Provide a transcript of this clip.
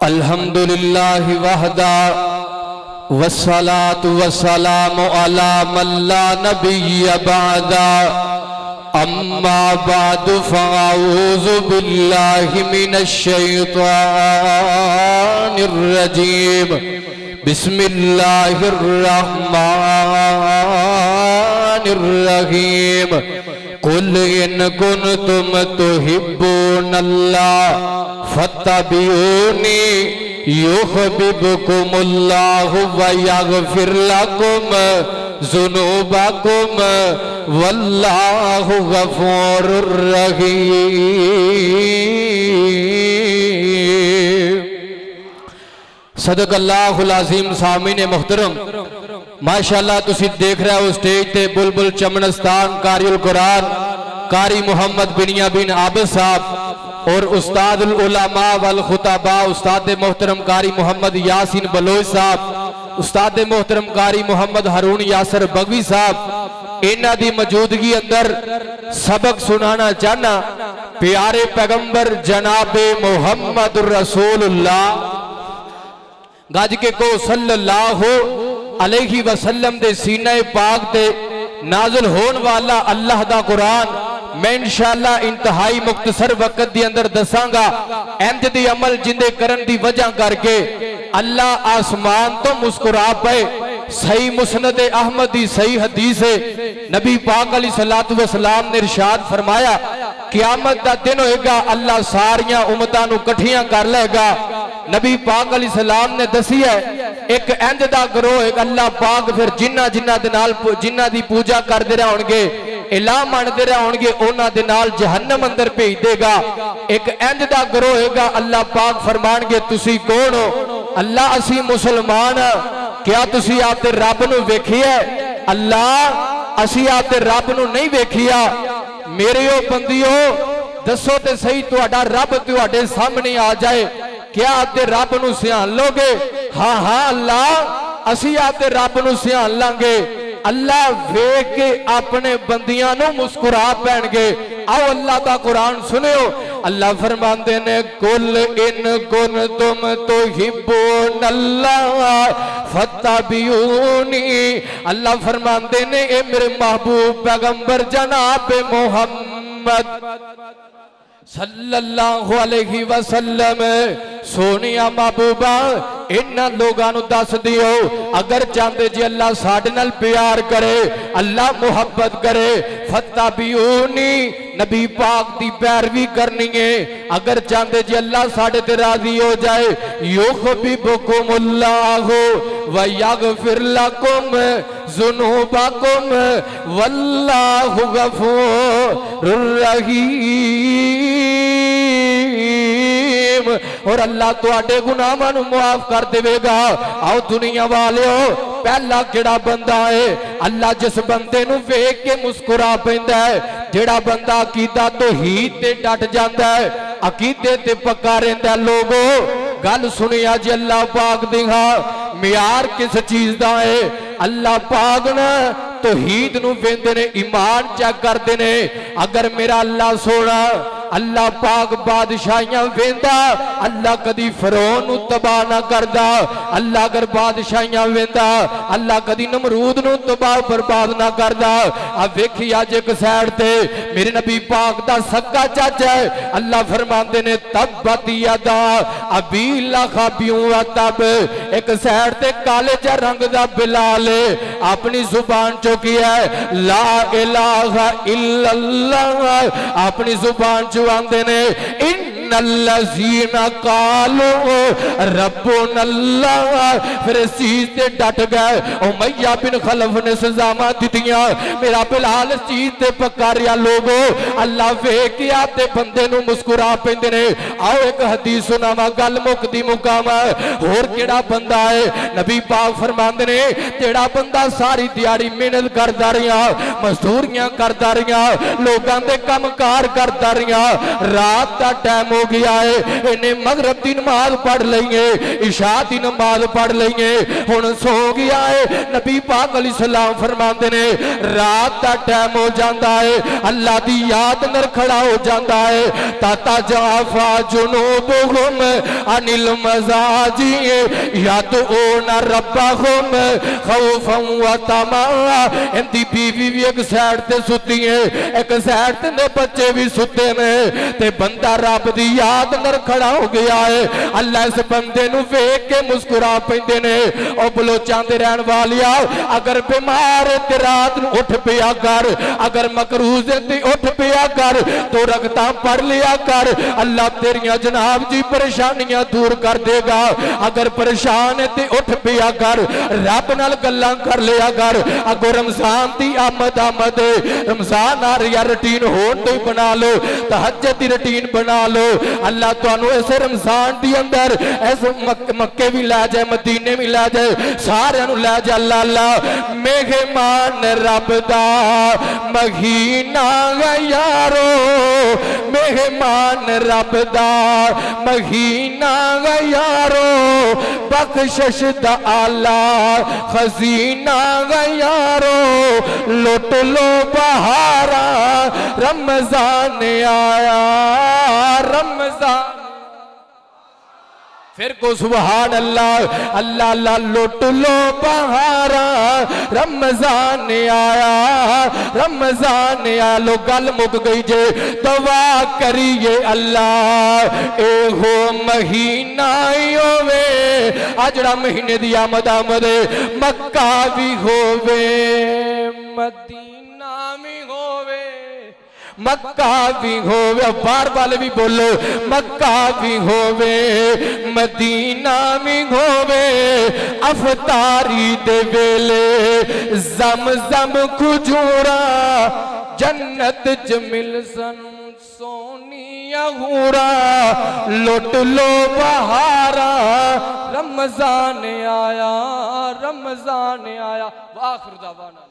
अल्हम्दुलिल्लाहि वहदा वस्सलातु वस्सलामु अला मन ला नबिय्य बअदा अम्मा बादु फ़अऊज़ु बिल्लाहि मिनश शैतानिर रजीम बिस्मिल्लाहिर रहमानिर रहीम कुल इन कुन्तुम तुहिब्बूनल्लाह फत्तबिऊनी युहब्बिबकुमुल्लाहु व यगफिर लकुम ज़ुनूबकुम वल्लाहु गफूरुर रहीम। सदकल्लाहुल अज़ीम। सामीन मुहतरम, माशाअल्लाह तुसी देख रहे हो स्टेज ते बुलबुल चमनस्तान कारिउल कुरान कारी मोहम्मद बिनियामीन आबिद साहब और उस्तादुल उलमा वल खुतबा उस्ताद मोहतरम कारी मोहम्मद यासीन बलोच साहब, उस्ताद मोहतरम कारी मोहम्मद हारून यासर बगवी साहब, इन्हां दी मौजूदगी अंदर सबक सुनाना चाहना प्यारे पैगंबर जनाबे मुहम्मदुर रसूलुल्लाह गज के को सल्लल्लाहु अलैहि वसल्लम दे सीने पाक ते नाज़िल होने वाला अल्लाह दा कुरान मैं इंशाअल्लाह इंतहाई मुख्तसर वक्त दी अंदर दसांगा। इंज दी अमल जिंदे करन दी वजह करके अल्लाह आसमान तो मुस्कुरा पे। सही मुस्नद अहमद दी सही हदीस है, नबी पाक अलैहिस्सलातु वस्सलाम ने इरशाद फरमाया क़यामत दा दिन होएगा, अल्लाह सारियां उम्मतां नूं इकट्ठियां कर लेगा। नबी पाक अलैहिस्सलाम ने दसी है एक इंज दा गिरोह होएगा, अल्लाह पाक फिर जिन्ना जिन्ना दे नाल जिन्ना दी पूजा करदे रहणगे इलाह मनदे रहणगे उन्हां दे नाल जहन्नम अंदर भेज देगा। एक इंज दा गिरोह होएगा, अल्लाह पाक फरमाणगे तुसी कौन हो? अल्लाह असी मुसलमान। क्या तुसी आपते रब नूं वेखिया? अल्लाह असी आपते रब नूं नहीं वेखिया। मेरे ओ बंदियो दसो ते सही तुहाडा रब तुहाडे सामने आ जाए, क्या आपते रब नूं सियान लोगे? हाँ हाँ अल्लाह असी आपते रब नूं सियान लांगे। अल्लाह वेख के अपने बंदियां नूं मुस्कुरा पैणगे। आओ अल्लाह दा कुरान सुनियो। अल्लाह फरमांदे ने कुल इन कुन्तुम तुहिब्बूनल्लाह फत्तबिऊनी। अल्लाह फरमांदे ने ए मेरे महबूब पैगंबर जनाब मोहम्मद सल्लल्लाहु अलैहि वसल्लम सोनिया महबूबा इन्हां लोगां नूं दस दियो अगर चाहते जी अल्लाह साडे नाल प्यार करे, अल्लाह मुहब्बत करे, फत्तबिऊनी नबी पाक दी पैरवी करनी है। अगर चाहते जी अल्लाह साडे ते राजी हो जाए, युहब्बिबकुमुल्लाहु व यगफिर लकुम ज़ुनूबकुम वल्लाहु गफूरुर रहीम। और अल्लाह तुहाडे गुनाहां नूं माफ कर देवेगा। आओ दुनिया वालियो, पहला केड़ा बंदा है अल्लाह जिस बंदे नूं वेख के मुस्कुरा पैंदा है, जेड़ा बंदा अकीदा तौहीद ते डट जांदा है, अकीदे ते पक्का रहिंदा। लोगो गल सुनिया जी, अल्लाह पाक दी मियार किस चीज दा है? अल्लाह पाक ना तौहीद नूं वेंदे ने, ईमान चेक करदे ने। अगर मेरा अल्लाह सोना अल्लाह पाक बादशाहियां वेंदा, अल्लाह कदी फिरौन नूं तबाह ना करदा। अल्लाह अगर बादशाहियां वेंदा, अल्लाह कदी नमरूद नूं तबाह बर्बाद ना करदा। आ वेखी अज एक साइड ते मेरे नबी पाक दा सक्का चाचा है, अल्लाह फरमांदे ने तब्बत यदा अबी लहब व तब। एक साइड ते काले जा रंग दा बिलाल अपनी जुबान चो किया है ला इलाहा इल्लल्लाह, अपनी जुबान चो आंदे ने इन्नल्लज़ीना कालू रब्बुनल्लाह। फिर इस चीज ते डट गए। उमैया बिन खलफ ने सजावां दित्तियां, मेरा बिलाल इस चीज ते पक्का रहा। लोगो अल्लाह वेख के आते बंदे नूं मुस्कुरा पैंदे ने। आओ एक हदीस सुनावा, गल मुकदी मुकामा। होर केड़ा बंदा है? नबी पाक फरमांदे ने जेड़ा बंदा सारी दिहाड़ी मेहनत करदा रहा, मजदूरियां करदा रहा, लोगां दे काम कार करदा रहा, रात दा टाइम हो गया है, इन्हें मगरब की नमाज पढ़ लेंगे, इशा की नमाज पढ़ लेंगे, हुण सो गया है। नबी पाक अलैहिस्सलाम फरमाते ने रात का टाइम हो जाता है, अल्लाह की याद अंदर खड़ा हो जाता है। ताता जाफा जुनूबुहुम अनिल मजाजी यदऊना रब्बहुम खौफन व तमा। इनकी बीवी भी एक साइड ते सुती है, एक साइड ते बच्चे भी सुते ने, ते बंदा रब की याद अंदर खड़ा हो गया है। अल्लाह इस बंदे नूं वेख के मुस्कुरा पैंदे ने। ओ बलोचां दे रहन वालिया, अगर बीमार है ते रात नूं उठ पिया कर, अगर मकरूज है ते उठ पिया कर, तो रगता पढ़ लिया कर, अल्लाह तेरियां जनाब जी परेशानियां दूर कर देगा। अगर परेशान है ते उठ पिया कर, रब नाल गल्लां कर लिया कर। अगो रमजान की आमद है, रमजान आ रही रूटीन होन तो ही बना लो, तहज्जुद की रूटीन बना लो। अल्लाह तुहानू इस रमजान के अंदर इस मक्के भी लै जाए, मदीने भी लै जाए, सारे लै जाए। अल्लाह मेहमान रब दा महीना यारो, मेहमान रब दा महीना यारो, बख्शिश दा आला खजीना यारो, लुट लो बहारा रमजान आया, रमजान। फिर को सुभान अल्लाह, अल्लाह अल्लाह, लुट लो बहारा रमजान आया, रमजान आया। लो गल मुक गई जे, दुआ करिए अल्लाह ए हो महीना होवे, अजड़ा महीने दी आमद मक्का भी होवे, मदीना भी होवे, मक्का भी होवे, बार बार भी बोलो, मक्का भी होवे, मदीना भी होवे, अफतारी दे वेले ज़म-ज़म खजूरा, जन्नत च मिल सन सोनिया हूरा, लुट लो बहारा रमजान आया, रमजान आया। वाखिर दावाना।